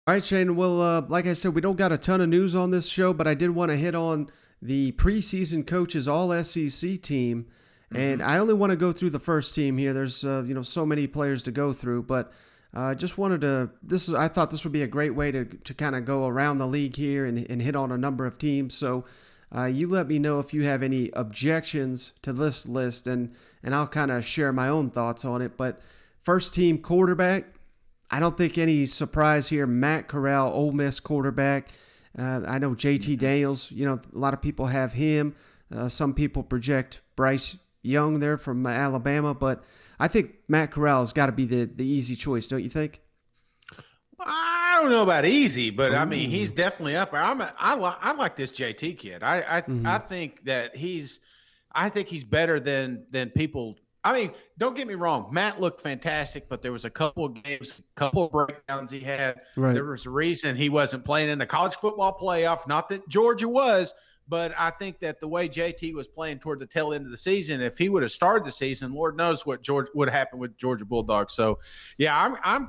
All right, Shane. Well, like I said, we don't got a ton of news on this show, but I did want to hit on the preseason coaches All SEC team, and I only want to go through the first team here. There's so many players to go through, but just wanted to. I thought this would be a great way to kind of go around the league here and hit on a number of teams. So you let me know if you have any objections to this list, and I'll kind of share my own thoughts on it. But first team quarterback. I don't think any surprise here. Matt Corral, Ole Miss quarterback. I know JT Daniels, a lot of people have him. Some people project Bryce Young there from Alabama, but I think Matt Corral has got to be the easy choice, don't you think? I don't know about easy, but I mean, he's definitely up there. I like this JT kid. I think that he's better than people. I mean, don't get me wrong. Matt looked fantastic, but there was a couple of games, a couple of breakdowns he had. Right. There was a reason he wasn't playing in the college football playoff. Not that Georgia was, but I think that the way JT was playing toward the tail end of the season, if he would have started the season, Lord knows what would happen with Georgia Bulldogs. So, yeah, I'm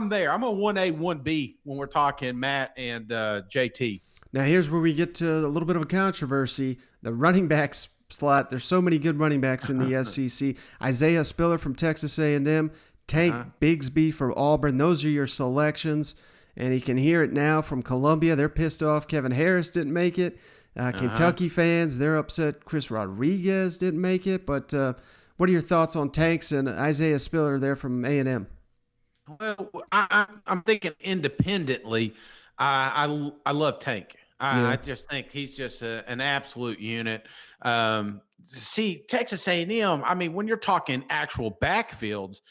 there. I'm a 1A, 1B when we're talking Matt and JT. Now, here's where we get to a little bit of a controversy. The running backs slot. There's so many good running backs in the SEC. Isaiah Spiller from Texas A&M, Tank Bigsby from Auburn. Those are your selections, and you can hear it now from Columbia. They're pissed off. Kevin Harris didn't make it. Kentucky fans, they're upset. Chris Rodriguez didn't make it. But what are your thoughts on Tanks and Isaiah Spiller there from A&M? Well, I'm thinking independently. I love Tank. I just think he's just an absolute unit. See, Texas A&M, I mean, when you're talking actual backfields,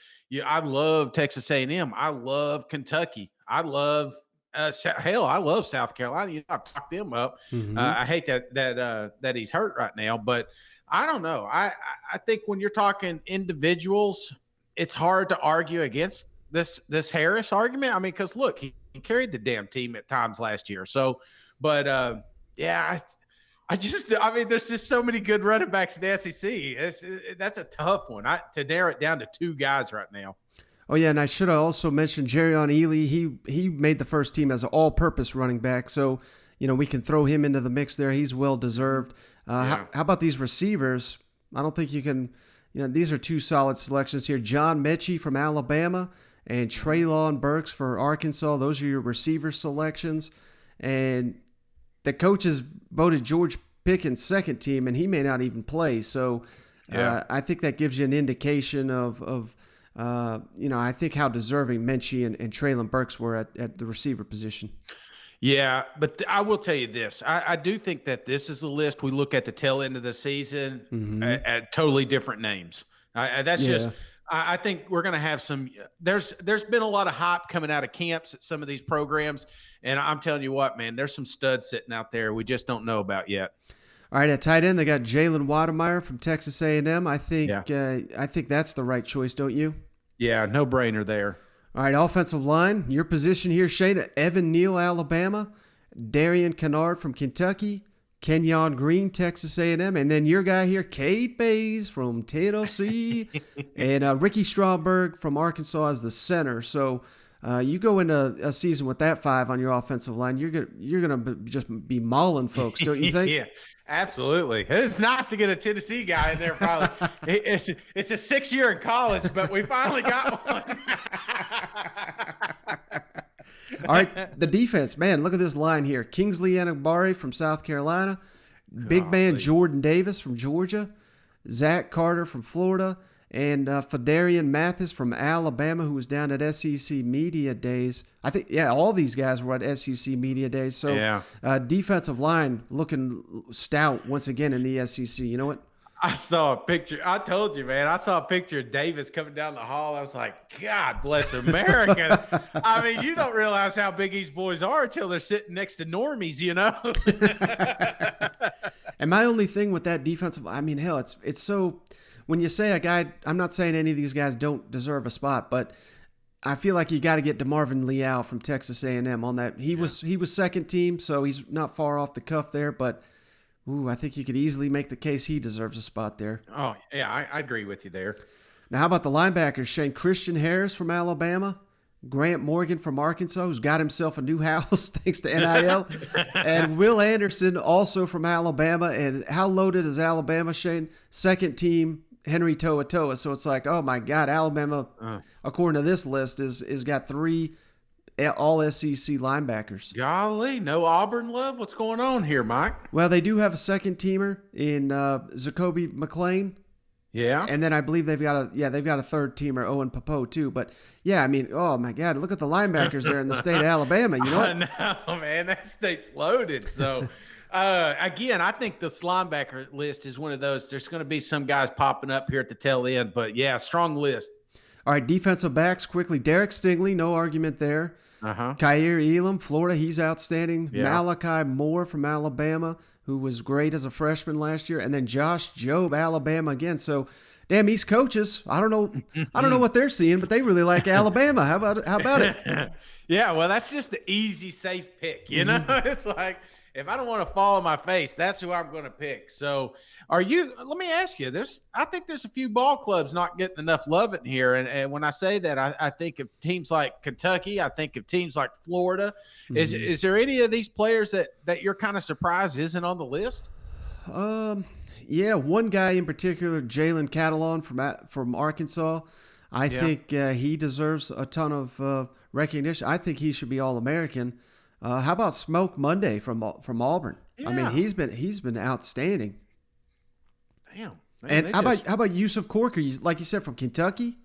I love Texas A&M. I love Kentucky. I love I love South Carolina. I've talked them up. I hate that he's hurt right now, but I don't know. I think when you're talking individuals, it's hard to argue against this Harris argument. I mean, because look, he carried the damn team at times last year. So, but I mean, there's just so many good running backs in the SEC. That's a tough one to narrow it down to two guys right now. Oh, yeah, and I should have also mentioned Jerrion Ely. He made the first team as an all-purpose running back, so, we can throw him into the mix there. He's well-deserved. How about these receivers? I don't think you can these are two solid selections here. John Mechie from Alabama and Treylon Burks for Arkansas. Those are your receiver selections. And the coaches voted George Pickens second team, and he may not even play. So I think that gives you an indication of I think how deserving Mechie and Treylon Burks were at the receiver position. Yeah, but I will tell you this. I do think that this is a list we look at the tail end of the season at totally different names. I think we're going to have some – there's been a lot of hype coming out of camps at some of these programs, and I'm telling you what, man, there's some studs sitting out there we just don't know about yet. All right, at tight end, they got Jalen Watermeyer from Texas A&M. I think that's the right choice, don't you? Yeah, no brainer there. All right, offensive line, your position here, Shane, Evan Neal, Alabama, Darian Kennard from Kentucky, Kenyon Green, Texas A&M, and then your guy here, Cade Mays from Tennessee, and Ricky Stromberg from Arkansas as the center. So you go into a season with that five on your offensive line, you're gonna just be mauling folks, don't you think? Yeah, absolutely. It's nice to get a Tennessee guy in there. Probably it's a 6 year in college, but we finally got one. All right, the defense, man, look at this line here. Kingsley Enagbare from South Carolina, big man Jordan Davis from Georgia, Zach Carter from Florida, and Fedarian Mathis from Alabama, who was down at SEC Media Days. I think, all these guys were at SEC Media Days. So defensive line looking stout once again in the SEC. You know what? I saw a picture. I told you, man. I saw a picture of Davis coming down the hall. I was like, God bless America. I mean, you don't realize how big these boys are until they're sitting next to normies, And my only thing with that defensive, I mean, hell, it's so when you say a guy, I'm not saying any of these guys don't deserve a spot, but I feel like you got to get DeMarvin Leal from Texas A&M on that. He was second team, so he's not far off the cuff there, but I think you could easily make the case he deserves a spot there. Oh, yeah, I agree with you there. Now, how about the linebackers, Shane? Christian Harris from Alabama, Grant Morgan from Arkansas, who's got himself a new house thanks to NIL, and Will Anderson, also from Alabama. And how loaded is Alabama, Shane? Second team, Henry To'oTo'o. So it's like, oh my God, Alabama, according to this list, is got 3 all SEC linebackers. Golly, no Auburn love? What's going on here, Mike? Well, they do have a second teamer in Zacoby McClain. Yeah. And then I believe they've got a third teamer, Owen Popo, too. But yeah, I mean, oh my God, look at the linebackers there in the state of Alabama. You know what? I know, man. That state's loaded. So again, I think this linebacker list is one of those. There's going to be some guys popping up here at the tail end, but yeah, strong list. All right, defensive backs quickly. Derek Stingley, no argument there. Kaiir Elam, Florida, he's outstanding. Yeah. Malachi Moore from Alabama, who was great as a freshman last year, and then Josh Jobe, Alabama again. So, damn, East coaches. I don't know what they're seeing, but they really like Alabama. How about it? Yeah, well, that's just the easy, safe pick. You know, it's like if I don't want to fall on my face, that's who I'm going to pick. So, let me ask you, I think there's a few ball clubs not getting enough love in here. And when I say that, I think of teams like Kentucky. I think of teams like Florida. Is there any of these players that you're kind of surprised isn't on the list? Yeah, one guy in particular, Jalen Catalon from Arkansas. I think he deserves a ton of recognition. I think he should be All-American. How about Smoke Monday from Auburn? Yeah. I mean, he's been outstanding. Damn. Man, and how about Yusuf Corker? Like you said, from Kentucky.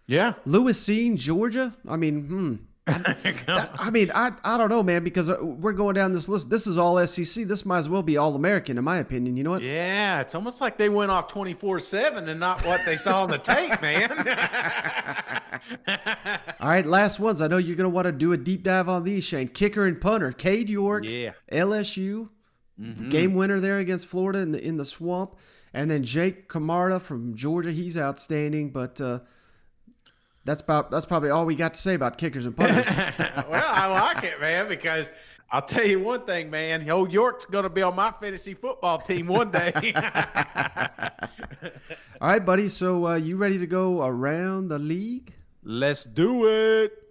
Yeah. Lewis Seen, Georgia. I mean, I don't know, man, because we're going down this list. This is all SEC. This might as well be All-American, in my opinion. You know what? Yeah, it's almost like they went off 24/7 and not what they saw on the tape, man. All right, last ones. I know you're going to want to do a deep dive on these, Shane. Kicker and punter, Cade York, LSU, game winner there against Florida in the swamp. And then Jake Camarda from Georgia. He's outstanding, but that's probably all we got to say about kickers and punters. Well, I like it, man, because I'll tell you one thing, man. Old York's going to be on my fantasy football team one day. All right, buddy. So you ready to go around the league? Let's do it.